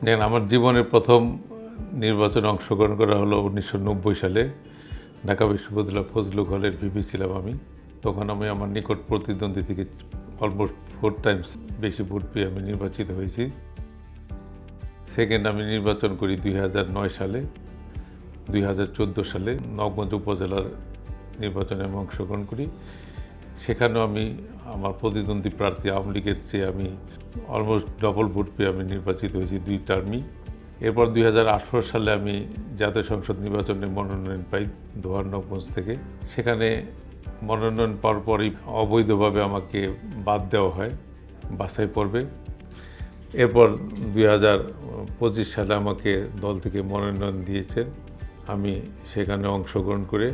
দেখেন, আমার জীবনের প্রথম নির্বাচনে অংশগ্রহণ করা হলো 1990 সালে। ঢাকা বিশ্ববিদ্যালয় ফজলুল হলের ভিপি ছিলাম আমি। তখন আমি আমার নিকট প্রতিদ্বন্দ্বী থেকে অলমোস্ট 4 টাইমস বেশি ভোট পেয়ে আমি নির্বাচিত হয়েছি। সেকেন্ড আমি নির্বাচন করি 2009 সালে। 2014 সালে নওগাঁ উপজেলার নির্বাচনে আমি অংশগ্রহণ করি। সেখানেও আমি আমার প্রতিদ্বন্দ্বী প্রার্থী আওয়ামী লীগের চেয়ে আমি অলমোস্ট ডবল ভোট পেয়ে আমি নির্বাচিত হয়েছি 2 টার্মই। এরপর 2018 সালে আমি জাতীয় সংসদ নির্বাচনে মনোনয়ন পাই দোহার নবগঞ্জ থেকে। সেখানে মনোনয়ন পাওয়ার পরই অবৈধভাবে আমাকে বাদ দেওয়া হয় বাছাই পর্বে। এরপর 2025 সালে আমাকে দল থেকে মনোনয়ন দিয়েছেন। আমি সেখানে অংশগ্রহণ করে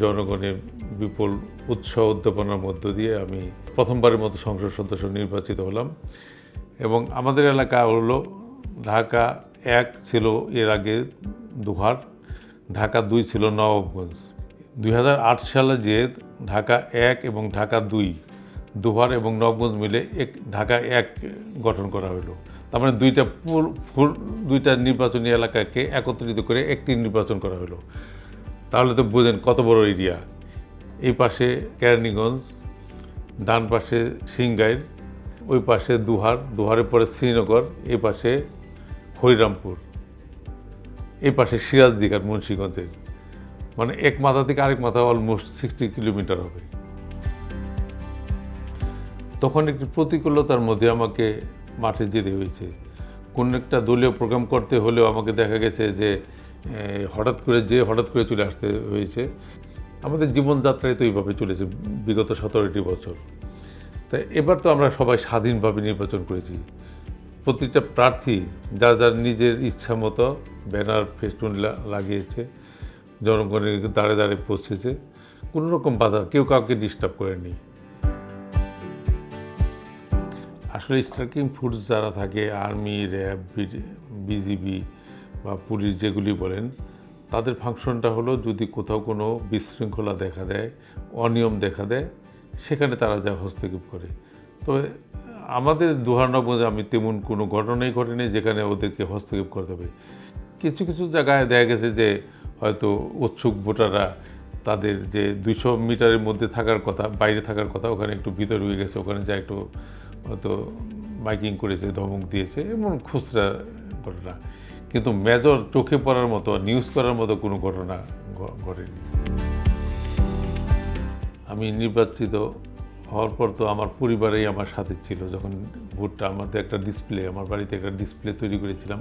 জনগণের বিপুল উৎসাহ উদ্দীপনার মধ্য দিয়ে আমি প্রথমবারের মতো সংসদ সদস্য নির্বাচিত হলাম। এবং আমাদের এলাকা হলো ঢাকা 1 ছিল এর আগে দোহার, ঢাকা 2 ছিল নবাবগঞ্জ। 2008 সালে যে ঢাকা 1 এবং ঢাকা 2 দোহার এবং নবাবগঞ্জ মিলে ঢাকা 1 গঠন করা হলো। তার মানে দুইটা নির্বাচনী এলাকাকে একত্রিত করে একটি নির্বাচন করা হলো। তাহলে তো বোঝেন কত বড় এরিয়া। এই পাশে কেরানীগঞ্জ, ডান পাশে সিংগাইর, ওই পাশে দুহারের পরে শ্রীনগর, এই পাশে হরিরামপুর, এই পাশে সিরাজদিঘাট মুন্সিগঞ্জের। মানে এক মাথা থেকে আরেক মাথা অলমোস্ট 60 কিলোমিটার হবে। তখন একটি প্রতিকূলতার মধ্যে আমাকে মাঠে যেতে হয়েছে। কোন একটা দলীয় প্রোগ্রাম করতে হলেও আমাকে দেখা গেছে যে হঠাৎ করে চলে আসতে হয়েছে। আমাদের জীবনযাত্রায় তো এইভাবে চলেছে বিগত 17টি বছর। তাই এবার তো আমরা সবাই স্বাধীনভাবে নির্বাচন করেছি। প্রতিটা প্রার্থী যার নিজের ইচ্ছা মতো ব্যানার ফেস্টুন লাগিয়েছে, জনগণের দাঁড়ে দাঁড়ে পৌঁছেছে। কোনো রকম বাধা, কেউ কাউকে ডিস্টার্ব করেনি। আসলে স্ট্রাইকিং ফোর্স যারা থাকে, আর্মি, র্যাব, বিজিবি বা পুলিশ যেগুলি বলেন, তাদের ফাংশনটা হলো যদি কোথাও কোনো বিশৃঙ্খলা দেখা দেয়, অনিয়ম দেখা দেয়, সেখানে তারা যা হস্তক্ষেপ করে। তবে আমাদের দোহারনগঞ্জে আমি তেমন কোনো ঘটনাই ঘটেনি যেখানে ওদেরকে হস্তক্ষেপ করতে হবে। কিছু কিছু জায়গায় দেখা গেছে যে হয়তো উৎসুক ভোটাররা তাদের যে 200 মিটারের মধ্যে থাকার কথা, বাইরে থাকার কথা, ওখানে একটু ভিতরে হয়ে গেছে, ওখানে যা একটু হয়তো মাইকিং করেছে, ধমক দিয়েছে, এমন খুচরা ঘটনা। কিন্তু মেজর চোখে পড়ার মতো, নিউজ করার মতো কোনো ঘটনা ঘটেনি। আমি নির্বাচিত হওয়ার পর তো আমার পরিবারেই আমার সাথে ছিল। যখন ভোটটা আমাদের একটা ডিসপ্লে, আমার বাড়িতে একটা ডিসপ্লে তৈরি করেছিলাম,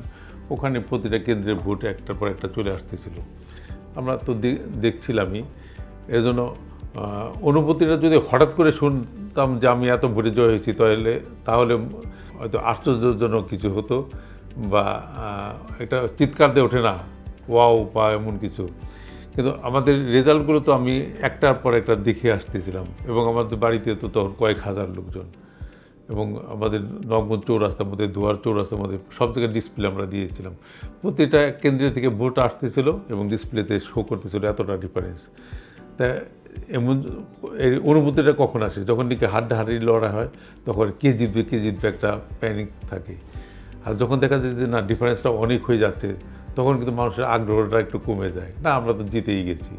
ওখানে প্রতিটা কেন্দ্রে ভোট একটার পর একটা চলে আসতেছিল। আমরা তো দেখছিলামই। এর জন্য অনুভূতিটা যদি হঠাৎ করে শুনতাম যে আমি এত ভোটে জয় হয়েছি, তাহলে হয়তো আশ্চর্যজনক কিছু হতো বা একটা চিৎকার দিয়ে ওঠে না, ওয়াও বা এমন কিছু। কিন্তু আমাদের রেজাল্টগুলো তো আমি একটার পর একটা দেখে আসতেছিলাম এবং আমাদের বাড়িতে তো তখন কয়েক হাজার লোকজন, এবং আমাদের নবগঞ্জ চৌরাস্তার মধ্যে, দুয়ার চৌরাস্তার মধ্যে সব জায়গায় ডিসপ্লে আমরা দিয়েছিলাম। প্রতিটা কেন্দ্র থেকে ভোট আসতেছিল এবং ডিসপ্লেতে শো করতেছিল, এতটা ডিফারেন্স। তা এমন এই অনুভূতিটা কখন আসে? যখন নাকি হাড্ডাহাড্ডি লড়া হয়, তখন কে জিতবে একটা প্যানিক থাকে। আর যখন দেখা যায় যে না, ডিফারেন্সটা অনেক হয়ে যাচ্ছে, তখন কিন্তু মানুষের আগ্রহটা একটু কমে যায়। না, আমরা তো জিতেই গেছি।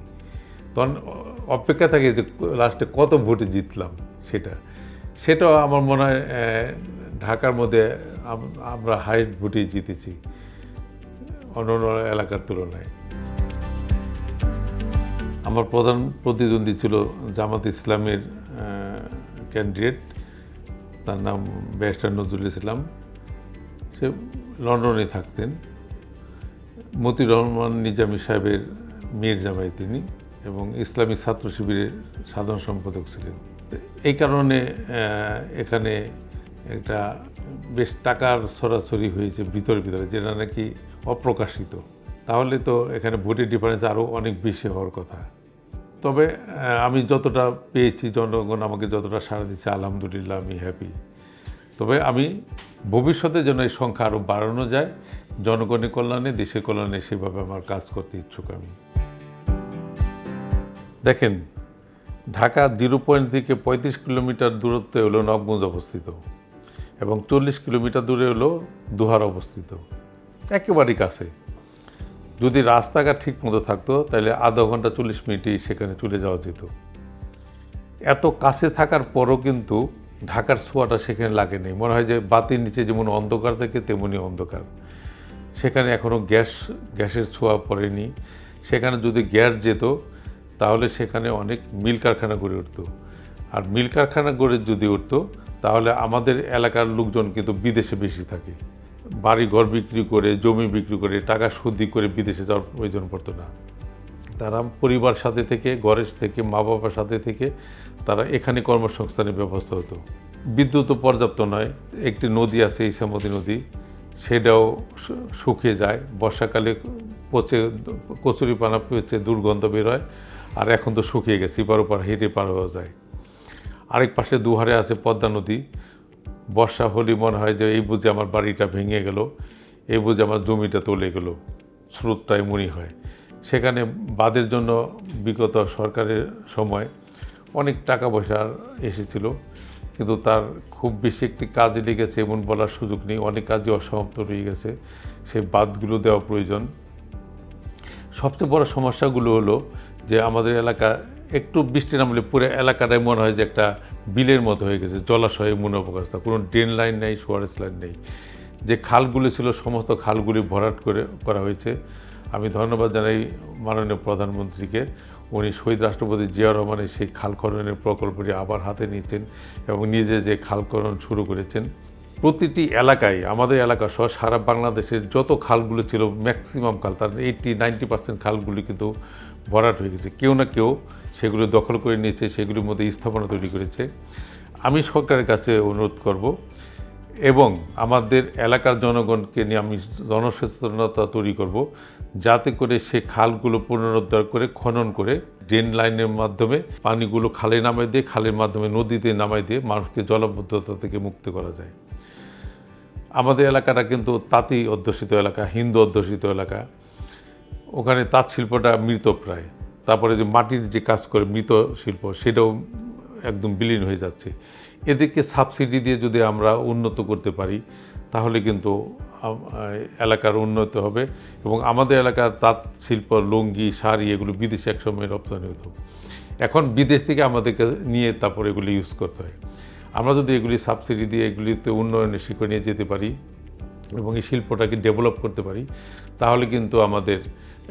তখন অপেক্ষা থাকে যে লাস্টে কত ভোটে জিতলাম। সেটাও আমার মনে হয় ঢাকার মধ্যে আমরা হাইস্ট ভোটে জিতেছি অন্য এলাকার তুলনায়। আমার প্রধান প্রতিদ্বন্দ্বী ছিল জামাত ইসলামের ক্যান্ডিডেট, তার নাম ব্যারিস্টার নজরুল ইসলাম। সে লন্ডনে থাকতেন। মতিউর রহমান নিজামী সাহেবের মেয়ের জামাই তিনি, এবং ইসলামী ছাত্র শিবিরের সাধারণ সম্পাদক ছিলেন। এই কারণে এখানে একটা বেশ টাকার ছড়াছড়ি হয়েছে ভিতরে, যেটা নাকি অপ্রকাশিত। তাহলে তো এখানে ভোটের ডিফারেন্স আরও অনেক বেশি হওয়ার কথা। তবে আমি যতটা পেয়েছি, জনগণ আমাকে যতটা সাড়া দিচ্ছে, আলহামদুলিল্লাহ আমি হ্যাপি। তবে আমি ভবিষ্যতে যেন এই সংখ্যা আরও বাড়ানো যায়, জনগণের কল্যাণে, দেশের কল্যাণে, সেভাবে আমার কাজ করতে ইচ্ছুক আমি। দেখেন, ঢাকা 0 পয়েন্ট থেকে 35 কিলোমিটার দূরত্বে হলো নবগঞ্জ অবস্থিত। এবং 40 কিলোমিটার দূরে হলো দুহার অবস্থিত, একেবারেই কাছে। যদি রাস্তাঘাট ঠিক মতো থাকতো তাহলে আধা ঘন্টা 40 মিনিটেই সেখানে চলে যাওয়া যেত। এত কাছে থাকার পরও কিন্তু ঢাকার ছোঁয়াটা সেখানে লাগেনি। মনে হয় যে বাতির নিচে যেমন অন্ধকার থাকে তেমনি অন্ধকার। সেখানে এখনও গ্যাসের ছোঁয়া পড়েনি। সেখানে যদি গ্যাস যেত তাহলে সেখানে অনেক মিল কারখানা গড়ে উঠত। আর মিল কারখানা গড়ে যদি উঠত তাহলে আমাদের এলাকার লোকজন কিন্তু বিদেশে বেশি থাকে। বাড়ি ঘর বিক্রি করে, জমি বিক্রি করে, টাকা সুদি করে বিদেশে যাওয়ার প্রয়োজন পড়তো না। তারা পরিবার সাথে থেকে, ঘরের থেকে, মা বাবার সাথে থেকে তারা এখানে কর্মসংস্থানের ব্যবস্থা হতো। বিদ্যুৎও পর্যাপ্ত নয়। একটি নদী আছে, ইছামতি নদী, সেটাও শুকিয়ে যায়। বর্ষাকালে পচে কচুরিপানা পচে দুর্গন্ধ বের হয়। আর এখন তো শুকিয়ে গেছে, এপার ওপার হেঁটে পার হওয়া যায়। আরেক পাশে দুহারে আছে পদ্মা নদী। বর্ষা হলে মনে হয় যে এই বুঝে আমার বাড়িটা ভেঙে গেল, এই বুঝে আমার জমিটা তলে গেল, স্রোতটা এমনই হয়। সেখানে বাঁধের জন্য বিগত সরকারের সময় অনেক টাকা পয়সা এসেছিল, কিন্তু তার খুব বেশি একটি কাজে লেগেছে এমন বলার সুযোগ নেই। অনেক কাজই অসমাপ্ত রয়ে গেছে, সেই বাঁধগুলো দেওয়া প্রয়োজন। সবচেয়ে বড় সমস্যাগুলো হলো যে আমাদের এলাকা একটু বৃষ্টি নামলে পুরো এলাকাটাই মনে হয় যে একটা বিলের মতো হয়ে গেছে, জলাশয়ে মনে অবস্থা। কোনো ড্রেন লাইন নেই, সোয়ারেজ লাইন নেই। যে খালগুলি ছিল সমস্ত খালগুলি ভরাট করা হয়েছে। আমি ধন্যবাদ জানাই মাননীয় প্রধানমন্ত্রীকে। উনি শহীদ রাষ্ট্রপতি জিয়াউর রহমানের সেই খাল খননের প্রকল্পটি আবার হাতে নিয়েছেন এবং নিজে যে খাল খনন শুরু করেছেন। প্রতিটি এলাকায়, আমাদের এলাকা সহ সারা বাংলাদেশের যত খালগুলো ছিল ম্যাক্সিমাম খাল, তার 80-90% খালগুলি কিন্তু ভরাট হয়ে গেছে। কেউ না কেউ সেগুলো দখল করে নিয়েছে, সেগুলির মধ্যে স্থাপনা তৈরি করেছে। আমি সরকারের কাছে অনুরোধ করব এবং আমাদের এলাকার জনগণকে নিয়ে আমি জনসচেতনতা তৈরি করব, যাতে করে সে খালগুলো পুনরুদ্ধার করে খনন করে ড্রেন লাইনের মাধ্যমে পানিগুলো খালে নামাই দিয়ে, খালের মাধ্যমে নদীতে নামাই দিয়ে মানুষকে জলাবদ্ধতা থেকে মুক্ত করা যায়। আমাদের এলাকাটা কিন্তু তাঁতি অধ্যুষিত এলাকা, হিন্দু অধ্যুষিত এলাকা। ওখানে তাঁত শিল্পটা মৃত প্রায়। তারপরে যে মাটির যে কাজ করে মৃত শিল্প, সেটাও একদম বিলীন হয়ে যাচ্ছে। এদেরকে সাবসিডি দিয়ে যদি আমরা উন্নত করতে পারি তাহলে কিন্তু এলাকার উন্নতি হবে এবং আমাদের এলাকার তাঁত শিল্প, লুঙ্গি, শাড়ি এগুলো বিদেশে একসময় রপ্তানি হতো। এখন বিদেশ থেকে আমাদেরকে নিয়ে তারপর এগুলি ইউজ করতে হয়। আমরা যদি এগুলি সাবসিডি দিয়ে এগুলিতে উন্নয়নের শিখরে নিয়ে যেতে পারি এবং এই শিল্পটাকে ডেভেলপ করতে পারি তাহলে কিন্তু আমাদের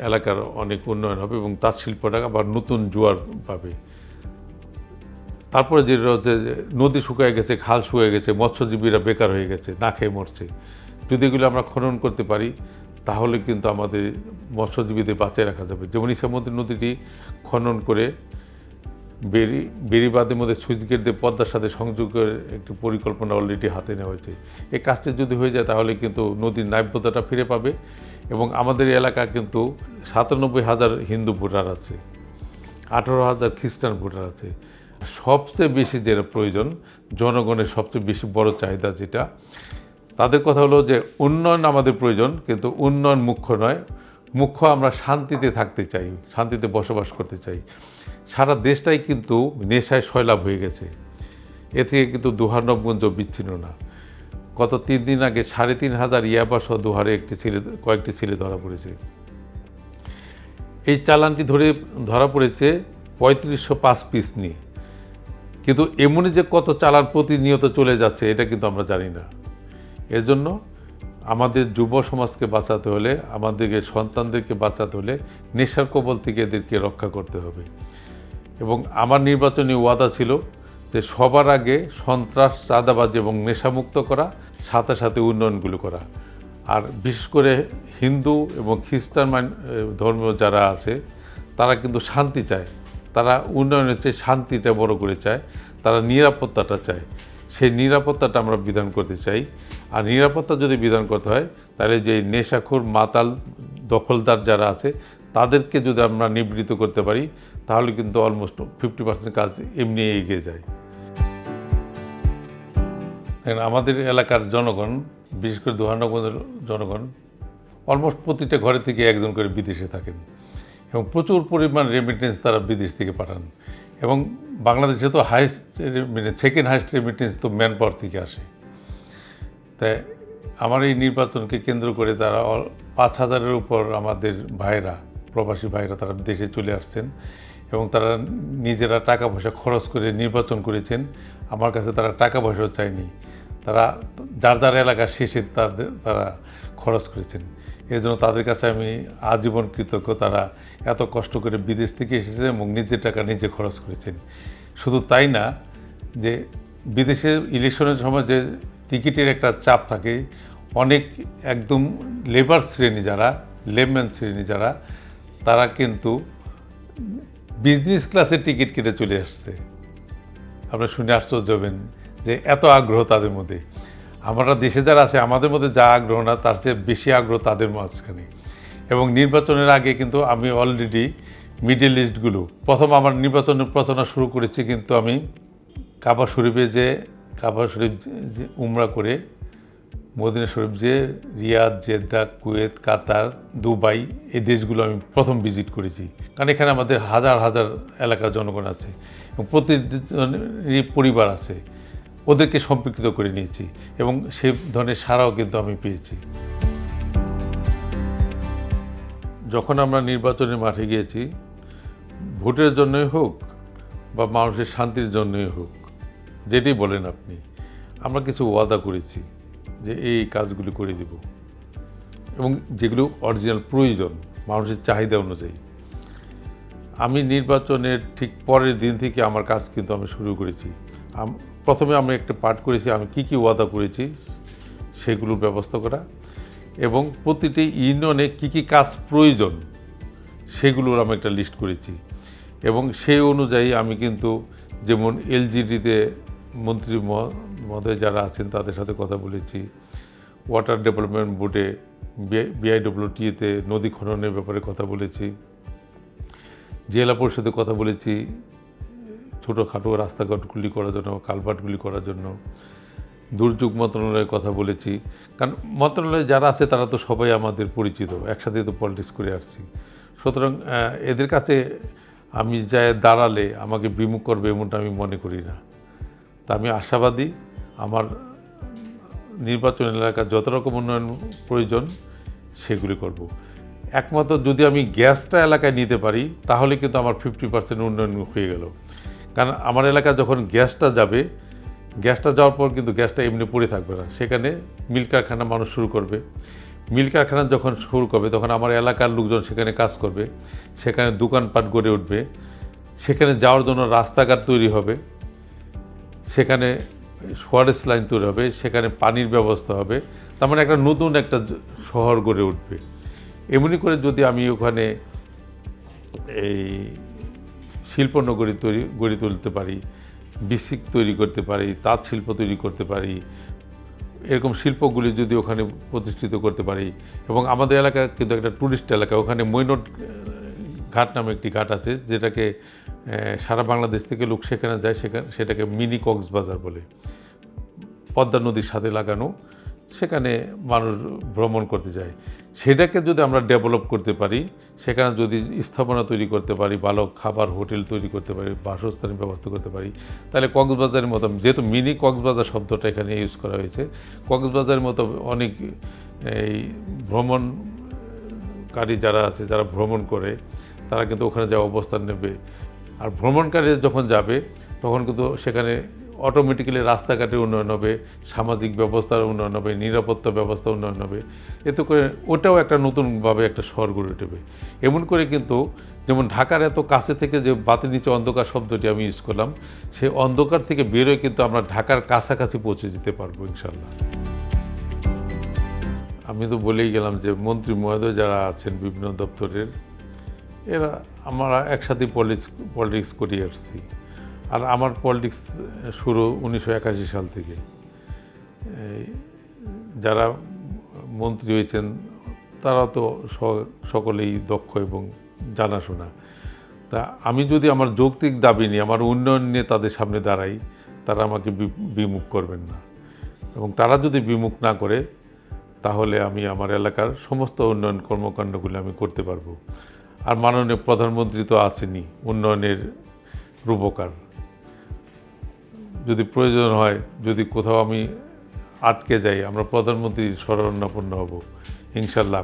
এলাকার অনেক উন্নয়ন হবে এবং তাঁত শিল্পটা আবার নতুন জোয়ার পাবে। তারপরে যেটা হচ্ছে নদী শুকিয়ে গেছে, খাল শুকিয়ে গেছে, মৎস্যজীবীরা বেকার হয়ে গেছে, না খেয়ে মরছে। যদি এগুলো আমরা খনন করতে পারি তাহলে কিন্তু আমাদের মৎস্যজীবীদের বাঁচিয়ে রাখা যাবে। যেমন ইছামতি নদীটি খনন করে বেড়িবাঁধের মধ্যে সুইচ গেট দিয়ে পদ্মার সাথে সংযোগের একটি পরিকল্পনা অলরেডি হাতে নেওয়া হয়েছে। এই কাজটি যদি হয়ে যায় তাহলে কিন্তু নদীর নাব্যতাটা ফিরে পাবে এবং আমাদের এলাকা কিন্তু 97,000 হিন্দু ভোটার আছে, 18,000 খ্রিস্টান ভোটার আছে। সবচেয়ে বেশি যেটা প্রয়োজন, জনগণের সবচেয়ে বেশি বড় চাহিদা যেটা, তাদের কথা হলো যে উন্নয়ন আমাদের প্রয়োজন, কিন্তু উন্নয়ন মুখ্য নয়। মুখ্য আমরা শান্তিতে থাকতে চাই, শান্তিতে বসবাস করতে চাই। সারা দেশটাই কিন্তু নেশায় সয়লাব হয়ে গেছে। এ থেকে কিন্তু দুহার নবগঞ্জ বিচ্ছিন্ন না। গত 3 দিন আগে 3,500 ইয়াবাসহ দুহারে কয়েকটি ছেলে ধরা পড়েছে। এই চালানটি ধরা পড়েছে 3505 পিস নিয়ে, কিন্তু এমনই যে কত চালান প্রতিনিয়ত চলে যাচ্ছে এটা কিন্তু আমরা জানি না। এর জন্য আমাদের যুব সমাজকে বাঁচাতে হলে, আমাদেরকে সন্তানদেরকে বাঁচাতে হলে নেশার কবল থেকে এদেরকে রক্ষা করতে হবে। এবং আমার নির্বাচনী ওয়াদা ছিল যে সবার আগে সন্ত্রাস, চাঁদাবাজি এবং নেশামুক্ত করা, সাথে সাথে উন্নয়নগুলো করা। আর বিশেষ করে হিন্দু এবং খ্রিস্টান ধর্মীয় যারা আছে তারা কিন্তু শান্তি চায়, তারা উন্নয়নের চেয়ে শান্তিটা বড় করে চায়, তারা নিরাপত্তাটা চায়। সেই নিরাপত্তাটা আমরা বিধান করতে চাই। আর নিরাপত্তা যদি বিধান করতে হয় তাহলে যে নেশাখোর, মাতাল, দখলদার যারা আছে তাদেরকে যদি আমরা নিবৃত্ত করতে পারি তাহলে কিন্তু অলমোস্ট 50% কাজ এমনি এগিয়ে যায়। আমাদের এলাকার জনগণ, বিশেষ করে দুহানগঞ্জের জনগণ, অলমোস্ট প্রতিটা ঘরে থেকে একজন করে বিদেশে থাকেন এবং প্রচুর পরিমাণ রেমিটেন্স তারা বিদেশ থেকে পাঠান। এবং বাংলাদেশে তো হাইস্ট, সেকেন্ড হাইস্ট রেমিটেন্স তো ম্যান পাওয়ার থেকে আসে। তাই আমার এই নির্বাচনকে কেন্দ্র করে তারা 5,000-এর উপর আমাদের ভাইরা, প্রবাসী ভাইরা তারা দেশে চলে আসছেন এবং তারা নিজেরা টাকা পয়সা খরচ করে নির্বাচন করেছেন। আমার কাছে তারা টাকা পয়সাও চায়নি, তারা যার যার এলাকার শেষে তারা খরচ করেছেন। এর জন্য তাদের কাছে আমি আজীবন কৃতজ্ঞ। তারা এত কষ্ট করে বিদেশ থেকে এসেছে এবং নিজের টাকা নিজে খরচ করেছেন। শুধু তাই না, যে বিদেশে ইলেকশনের সময় যে টিকিটের একটা চাপ থাকে, অনেক একদম লেবার শ্রেণী যারা, লেবম্যান শ্রেণী যারা, তারা কিন্তু বিজনেস ক্লাসের টিকিট কেটে চলে আসছে। আপনারা শুনে আশ্চর্য হবেন যে এত আগ্রহ তাদের মধ্যে। আমরা দেশে যারা আছে আমাদের মধ্যে যা আগ্রহ না, তার চেয়ে বেশি আগ্রহ তাদের মাঝখানে। এবং নির্বাচনের আগে কিন্তু আমি অলরেডি মিডল ইস্টগুলো, প্রথম আমার নির্বাচনের প্রচারণা শুরু করেছি কিন্তু আমি কাবা শরীফে কাবা শরীফ যে উমরা করে মদিনা শরীফ যে রিয়াদ, জেদ্দা, কুয়েত, কাতার, দুবাই, এই দেশগুলো আমি প্রথম ভিজিট করেছি। কারণ এখানে আমাদের হাজার হাজার এলাকার জনগণ আছে এবং প্রতিটি পরিবার আছে, ওদেরকে সম্পৃক্ত করে নিয়েছি এবং সেই ধরনের সাড়াও কিন্তু আমি পেয়েছি। যখন আমরা নির্বাচনের মাঠে গিয়েছি, ভোটের জন্যই হোক বা মানুষের শান্তির জন্যই হোক, যেটাই বলেন আপনি, আমরা কিছু ওয়াদা করেছি যে এই কাজগুলি করে দেব এবং যেগুলো অরিজিনাল প্রয়োজন মানুষের চাহিদা অনুযায়ী। আমি নির্বাচনের ঠিক পরের দিন থেকে আমার কাজ কিন্তু আমি শুরু করেছি। প্রথমে আমি একটা পাঠ করেছি আমি কি কি ওয়াদা করেছি সেগুলোর ব্যবস্থা করা এবং প্রতিটি ইউনিয়নে কি কি কাজ প্রয়োজন সেগুলোর আমি একটা লিস্ট করেছি এবং সেই অনুযায়ী আমি কিন্তু যেমন এলজিডিতে মন্ত্রী মহোদয় যারা আছেন তাদের সাথে কথা বলেছি, ওয়াটার ডেভেলপমেন্ট বোর্ডে বিআইডব্লিউটিতে নদী খননের ব্যাপারে কথা বলেছি, জেলা পরিষদে কথা বলেছি ছোটোখাটো রাস্তাঘাটগুলি করার জন্য, কালভার্টগুলি করার জন্য, দুর্যোগ মন্ত্রণালয়ের কথা বলেছি। কারণ মন্ত্রণালয়ে যারা আছে তারা তো সবাই আমাদের পরিচিত, একসাথে তো পলিটিক্স করে আসছি। সুতরাং এদের কাছে আমি যাই দাঁড়ালে আমাকে বিমুখ করবে এমনটা আমি মনে করি না। তা আমি আশাবাদী আমার নির্বাচন এলাকার যত রকম উন্নয়ন প্রয়োজন সেগুলি করব। একমাত্র যদি আমি গ্যাসটা এলাকায় নিতে পারি তাহলে কিন্তু আমার 50% উন্নয়ন হয়ে গেল। কারণ আমার এলাকায় যখন গ্যাসটা যাবে, গ্যাসটা যাওয়ার পর কিন্তু গ্যাসটা এমনি পড়ে থাকবে না, সেখানে মিল কারখানা মানুষ শুরু করবে। মিল কারখানা যখন শুরু করবে তখন আমার এলাকার লোকজন সেখানে কাজ করবে, সেখানে দোকানপাট গড়ে উঠবে, সেখানে যাওয়ার জন্য রাস্তাঘাট তৈরি হবে, সেখানে ফরেস লাইন তৈরি হবে, সেখানে পানির ব্যবস্থা হবে। তার মানে একটা নতুন একটা শহর গড়ে উঠবে। এমনি করে যদি আমি ওখানে এই শিল্পনগরী গড়ে তুলতে পারি, বিসিক তৈরি করতে পারি, তাঁত শিল্প তৈরি করতে পারি, এরকম শিল্পগুলি যদি ওখানে প্রতিষ্ঠিত করতে পারি এবং আমাদের এলাকা কিন্তু একটা ট্যুরিস্ট এলাকা, ওখানে মৈনট ঘাট নামে একটি ঘাট আছে যেটাকে সারা বাংলাদেশ থেকে লোক সেখানে যায়, সেটাকে মিনি কক্সবাজার বলে, পদ্মা নদীর সাথে লাগানো, সেখানে মানুষ ভ্রমণ করতে যায়। সেটাকে যদি আমরা ডেভেলপ করতে পারি, সেখানে যদি স্থাপনা তৈরি করতে পারি, ভালো খাবার হোটেল তৈরি করতে পারি, বাসস্থানের ব্যবস্থা করতে পারি, তাহলে কক্সবাজারের মতো, যেহেতু মিনি কক্সবাজার শব্দটা এখানে ইউজ করা হয়েছে, কক্সবাজারের মতো অনেক এই ভ্রমণকারী যারা আছে, যারা ভ্রমণ করে, তারা কিন্তু ওখানে যাওয়া অবস্থান নেবে। আর ভ্রমণকারী যখন যাবে তখন কিন্তু সেখানে অটোমেটিক্যালি রাস্তাঘাটের উন্নয়ন হবে, সামাজিক ব্যবস্থার উন্নয়ন হবে, নিরাপত্তা ব্যবস্থা উন্নয়ন হবে। এতে করে ওটাও একটা নতুনভাবে একটা শহর গড়ে উঠবে। এমন করে কিন্তু যেমন ঢাকার এত কাছে থেকে যে বাতির নিচে অন্ধকার শব্দটি আমি ইউজ করলাম, সেই অন্ধকার থেকে বেরোয় কিন্তু আমরা ঢাকার কাছাকাছি পৌঁছে যেতে পারবো ইনশাল্লাহ। আমি তো বলেই গেলাম যে মন্ত্রী মহোদয় যারা আছেন বিভিন্ন দপ্তরের, এরা আমরা একসাথে পলিটিক্স করে আসছি। আর আমার পলিটিক্স শুরু 1981 সাল থেকে। যারা মন্ত্রী হয়েছেন তারা তো সকলেই দক্ষ এবং জানাশোনা। তা আমি যদি আমার যৌক্তিক দাবি নিয়ে, আমার উন্নয়ন নিয়ে তাদের সামনে দাঁড়াই, তারা আমাকে বিমুখ করবেন না। এবং তারা যদি বিমুখ না করে তাহলে আমি আমার এলাকার সমস্ত উন্নয়ন কর্মকাণ্ডগুলি আমি করতে পারবো। আর মাননীয় প্রধানমন্ত্রী তো আছেনই উন্নয়নের রূপকার। যদি প্রয়োজন হয়, যদি কোথাও আমি আটকে যাই, আমরা প্রধানমন্ত্রীর শরণাপন্ন হব ইনশাল্লাহ।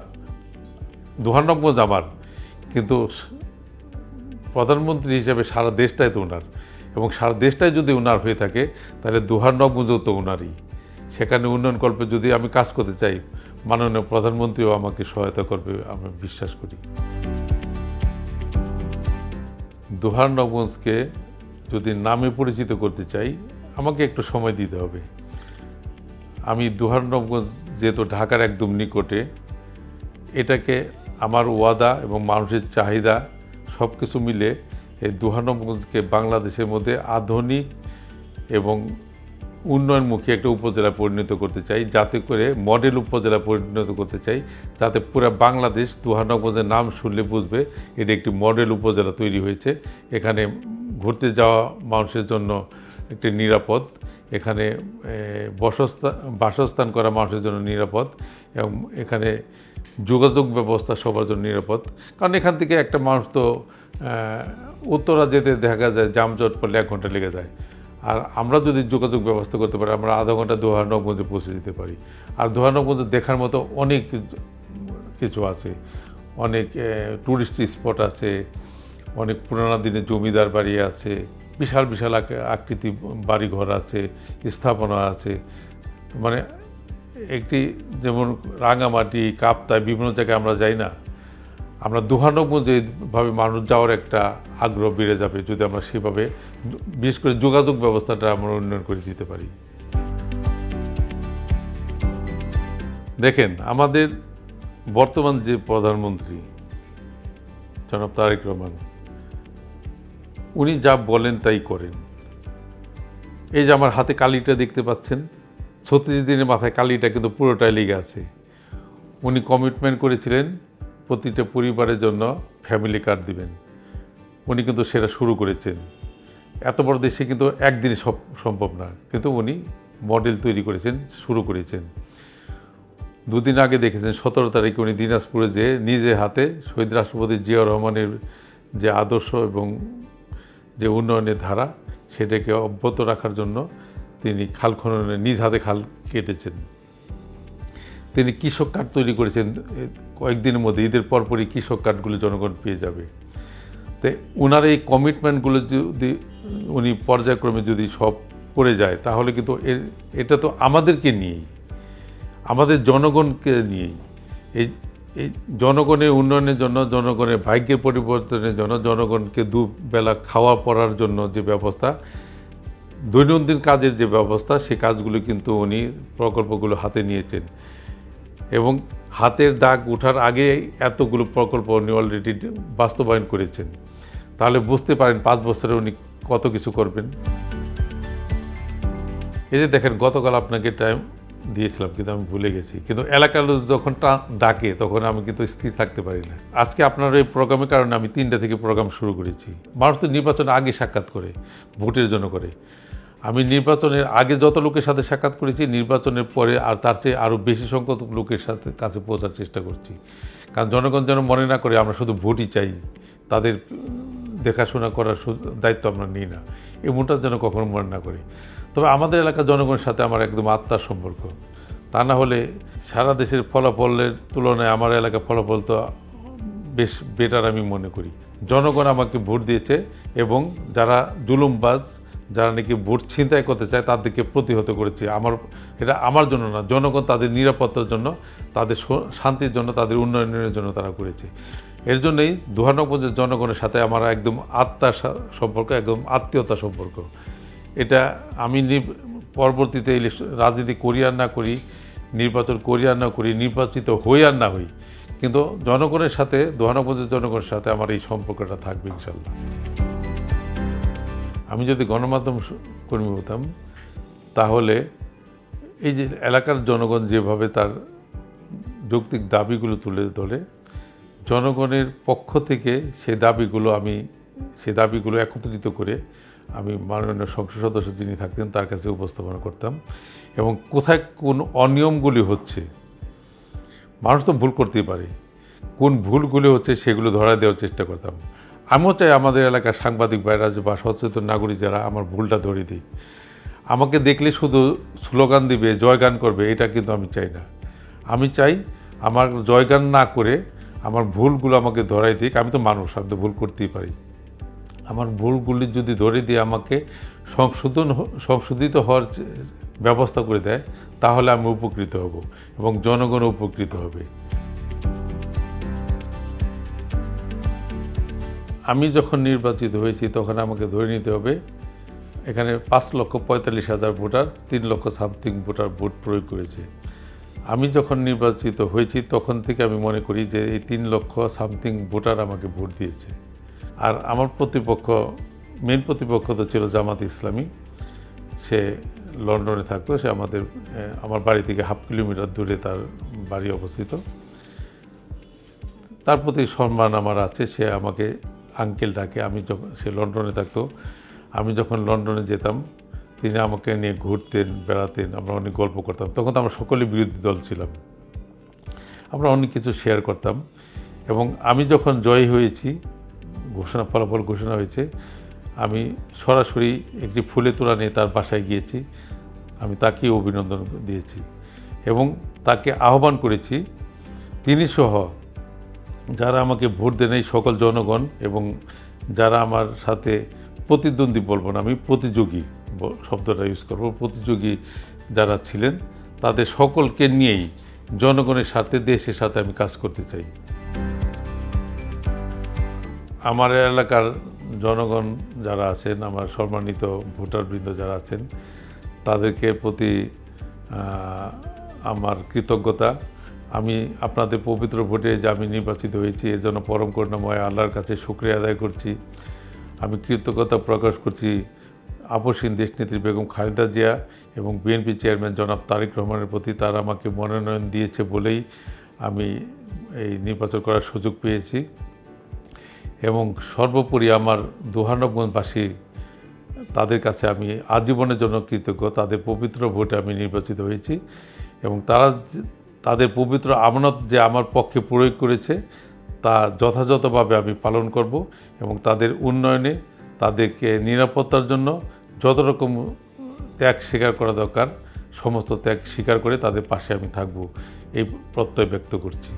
দুহানগঞ্জ আমার, কিন্তু প্রধানমন্ত্রী হিসেবে সারা দেশটাই তো ওনার, এবং সারা দেশটাই যদি ওনার হয়ে থাকে তাহলে দুহানগঞ্জও তো ওনারই। সেখানে উন্নয়ন কল্পে যদি আমি কাজ করতে চাই, মাননীয় প্রধানমন্ত্রীও আমাকে সহায়তা করবে আমি বিশ্বাস করি। দুহানগঞ্জকে যদি নামে পরিচিত করতে চাই, আমাকে একটু সময় দিতে হবে। আমি দুহানগঞ্জ যেহেতু ঢাকার একদম নিকটে, এটাকে আমার ওয়াদা এবং মানুষের চাহিদা সব কিছু মিলে এই দুহানগঞ্জকে বাংলাদেশের মধ্যে আধুনিক এবং উন্নয়নমুখী একটা উপজেলা পরিণত করতে চাই, যাতে করে মডেল উপজেলা পরিণত করতে চাই, যাতে পুরো বাংলাদেশ দুহানগঞ্জের নাম শুনলে বুঝবে এটা একটি মডেল উপজেলা তৈরি হয়েছে। এখানে ঘুরতে যাওয়া মানুষের জন্য একটি নিরাপদ, এখানে বাসস্থান করা মানুষের জন্য নিরাপদ, এবং এখানে যোগাযোগ ব্যবস্থা সবার জন্য নিরাপদ। কারণ এখান থেকে একটা মানুষ তো উত্তরা যেতে দেখা যায় যানজট পড়লে 1 ঘন্টা লেগে যায়, আর আমরা যদি যোগাযোগ ব্যবস্থা করতে পারি আমরা আধা ঘন্টা দুহানগঞ্জে পৌঁছে যেতে পারি। আর দুহানগঞ্জে দেখার মতো অনেক কিছু আছে, অনেক টুরিস্ট স্পট আছে, অনেক পুরানো দিনের জমিদার বাড়ি আছে, বিশাল বিশাল আকৃতি বাড়িঘর আছে, স্থাপনা আছে। মানে একটি যেমন রাঙামাটি, কাপ্তায় বিভিন্ন জায়গায় আমরা যাই না, আমরা দুহানগঞ্জে ভাবে মানুষ যাওয়ার একটা আগ্রহ বেড়ে যাবে যদি আমরা সেভাবে বিশেষ করে যোগাযোগ ব্যবস্থাটা আমরা উন্নয়ন করে দিতে পারি। দেখেন, আমাদের বর্তমান যে প্রধানমন্ত্রী জনাব তারেক রহমান, উনি যা বলেন তাই করেন। এই যে আমার হাতে কালিটা দেখতে পাচ্ছেন, 36 দিনের মাথায় কালিটা কিন্তু পুরোটাই লেগে আছে। উনি কমিটমেন্ট করেছিলেন প্রতিটা পরিবারের জন্য ফ্যামিলি কার্ড দিবেন, উনি কিন্তু সেটা শুরু করেছেন। এত বড় দেশে কিন্তু একদিনে সব সম্ভব না, কিন্তু উনি মডেল তৈরি করেছেন, শুরু করেছেন। 2 দিন আগে দেখেছেন 17 তারিখে উনি দিনাজপুরে যে নিজে হাতে শহীদ রাষ্ট্রপতি জিয়াউর রহমানের যে আদর্শ এবং যে উন্নয়নের ধারা সেটাকে অব্যাহত রাখার জন্য তিনি খাল খননে নিজ হাতে খাল কেটেছেন। তিনি কৃষক কার্ড তৈরি করেছেন, কয়েকদিনের মধ্যে ঈদের পরপরই কৃষক কার্ডগুলো জনগণ পেয়ে যাবে। তো ওনার এই কমিটমেন্টগুলো যদি উনি পর্যায়ক্রমে যদি সব করে যায়, তাহলে কিন্তু এটা তো আমাদেরকে নিয়েই, আমাদের জনগণকে নিয়েই, এই জনগণের উন্নয়নের জন্য, জনগণের ভাগ্যের পরিবর্তনের জন্য, জনগণকে দুবেলা খাওয়া পড়ার জন্য যে ব্যবস্থা, দৈনন্দিন কাজের যে ব্যবস্থা, সেই কাজগুলো কিন্তু উনি প্রকল্পগুলো হাতে নিয়েছেন, এবং হাতের দাগ ওঠার আগে এতগুলো প্রকল্প উনি অলরেডি বাস্তবায়ন করেছেন। তাহলে বুঝতে পারেন 5 বছরে উনি কত কিছু করবেন। এই যে দেখেন, গতকাল আপনাকে টাইম দিয়েছিলাম কিন্তু আমি ভুলে গেছি, কিন্তু এলাকার লোক যখন ডাকে তখন আমি কিন্তু স্থির থাকতে পারি না। আজকে আপনার এই প্রোগ্রামের কারণে আমি 3টা থেকে প্রোগ্রাম শুরু করেছি। মানুষ তো নির্বাচনের আগে সাক্ষাৎ করে, ভোটের জন্য করে। আমি নির্বাচনের আগে যত লোকের সাথে সাক্ষাৎ করেছি, নির্বাচনের পরে আর তার চেয়ে আরও বেশি সংখ্যক লোকের সাথে কাছে পৌঁছার চেষ্টা করছি। কারণ জনগণ যেন মনে না করে আমরা শুধু ভোটই চাই, তাদের দেখাশোনা করার দায়িত্ব আমরা নিই না, এমনটা যেন কখনো মনে না করি। তবে আমাদের এলাকার জনগণের সাথে আমার একদম আত্মার সম্পর্ক। তা না হলে সারা দেশের ফলাফলের তুলনায় আমার এলাকার ফলাফল তো বেশ বেটার আমি মনে করি। জনগণ আমাকে ভোট দিয়েছে, এবং যারা জুলুমবাজ, যারা নাকি ভোট ছিনতাই করতে চায়, তাদেরকে প্রতিহত করেছে। এটা আমার জন্য না, জনগণ তাদের নিরাপত্তার জন্য, তাদের শান্তির জন্য, তাদের উন্নয়নের জন্য তারা করেছে। এর জন্যই দুহানগঞ্জের জনগণের সাথে আমার একদম আত্মার সম্পর্ক, একদম আত্মীয়তা সম্পর্ক। এটা আমি পরবর্তীতে রাজনীতি করি আর না করি, নির্বাচন করি আর না করি, নির্বাচিত হই আর না হই, কিন্তু জনগণের সাথে, দুহানগঞ্জের জনগণের সাথে আমার এই সম্পর্কটা থাকবে ইনশাল্লাহ। আমি যদি গণমাধ্যম কর্মী হতাম, তাহলে এই যে এলাকার জনগণ যেভাবে তার যৌক্তিক দাবিগুলো তুলে ধরে, জনগণের পক্ষ থেকে সেই দাবিগুলো একত্রিত করে আমি মাননীয় সংসদ সদস্য যিনি থাকতেন তার কাছে উপস্থাপনা করতাম, এবং কোথায় কোন অনিয়মগুলি হচ্ছে, মানুষ তো ভুল করতেই পারে, কোন ভুলগুলি হচ্ছে সেগুলো ধরা দেওয়ার চেষ্টা করতাম। আমিও চাই আমাদের এলাকার সাংবাদিক ভাইরা বা সচেতন নাগরিক যারা আমার ভুলটা ধরে দিই। আমাকে দেখলে শুধু স্লোগান দিবে, জয়গান করবে, এটা কিন্তু আমি চাই না। আমি চাই আমার জয়গান না করে আমার ভুলগুলো আমাকে ধরাই দিক। আমি তো মানুষ, আমি তো ভুল করতেই পারি। আমার ভুলগুলি যদি ধরে দিয়ে আমাকে সংশোধিত হওয়ার ব্যবস্থা করে দেয়, তাহলে আমি উপকৃত হব এবং জনগণ উপকৃত হবে। আমি যখন নির্বাচিত হয়েছি তখন আমাকে ধরে নিতে হবে এখানে 5,45,000 ভোটার, 3 লক্ষ সামথিং ভোটার ভোট প্রয়োগ করেছে। আমি যখন নির্বাচিত হয়েছি তখন থেকে আমি মনে করি যে এই 3 লক্ষ সামথিং ভোটার আমাকে ভোট দিয়েছে। আর আমার মেন প্রতিপক্ষ তো ছিল জামাত ইসলামী। সে লন্ডনে থাকতো, সে আমার বাড়ি থেকে 1/2 কিলোমিটার দূরে তার বাড়ি অবস্থিত। তার প্রতি সম্মান আমার আছে, সে আমাকে আঙ্কেল ডাকে। সে লন্ডনে থাকতো, আমি যখন লন্ডনে যেতাম তিনি আমাকে নিয়ে ঘুরতেন, বেড়াতেন, আমরা অনেক গল্প করতাম। তখন তো আমরা সকলে বিরোধী দল ছিলাম, আমরা অনেক কিছু শেয়ার করতাম। এবং আমি যখন জয়ী হয়েছি, ফলাফল ঘোষণা হয়েছে, আমি সরাসরি একটি ফুলে তোড়া নিয়ে তার বাসায় গিয়েছি। আমি তাকেই অভিনন্দন দিয়েছি এবং তাকে আহ্বান করেছি, তিনি সহ যারা আমাকে ভোট দেন এই সকল জনগণ এবং যারা আমার সাথে প্রতিদ্বন্দ্বী বলবো না, আমি প্রতিযোগী শব্দটা ইউজ করব, প্রতিযোগী যারা ছিলেন তাদের সকলকে নিয়েই জনগণের সাথে, দেশের সাথে আমি কাজ করতে চাই। আমার এলাকার জনগণ যারা আছেন, আমার সম্মানিত ভোটারবৃন্দ যারা আছেন, তাদেরকে প্রতি আমার কৃতজ্ঞতা। আমি আপনাদের পবিত্র ভোটে যে আমি নির্বাচিত হয়েছি এর জন্য পরম করুণাময় আল্লাহর কাছে শুকরিয়া আদায় করছি। আমি কৃতজ্ঞতা প্রকাশ করছি আপসহীন দেশনেত্রী বেগম খালেদা জিয়া এবং বিএনপি চেয়ারম্যান জনাব তারেক রহমানের প্রতি। তারা আমাকে মনোনয়ন দিয়েছে বলেই আমি এই নির্বাচন করার সুযোগ পেয়েছি। এবং সর্বোপরি আমার দোহানবগঞ্জবাসী, তাদের কাছে আমি আজীবনের জন্য কৃতজ্ঞ। তাদের পবিত্র ভোটে আমি নির্বাচিত হয়েছি এবং তাদের পবিত্র আমানত যে আমার পক্ষে প্রয়োগ করেছে তা যথাযথভাবে আমি পালন করব এবং তাদের উন্নয়নে, তাদেরকে নিরাপত্তার জন্য যত রকম ত্যাগ স্বীকার করা দরকার সমস্ত ত্যাগ স্বীকার করে তাদের পাশে আমি থাকব, এই প্রত্যয় ব্যক্ত করছি।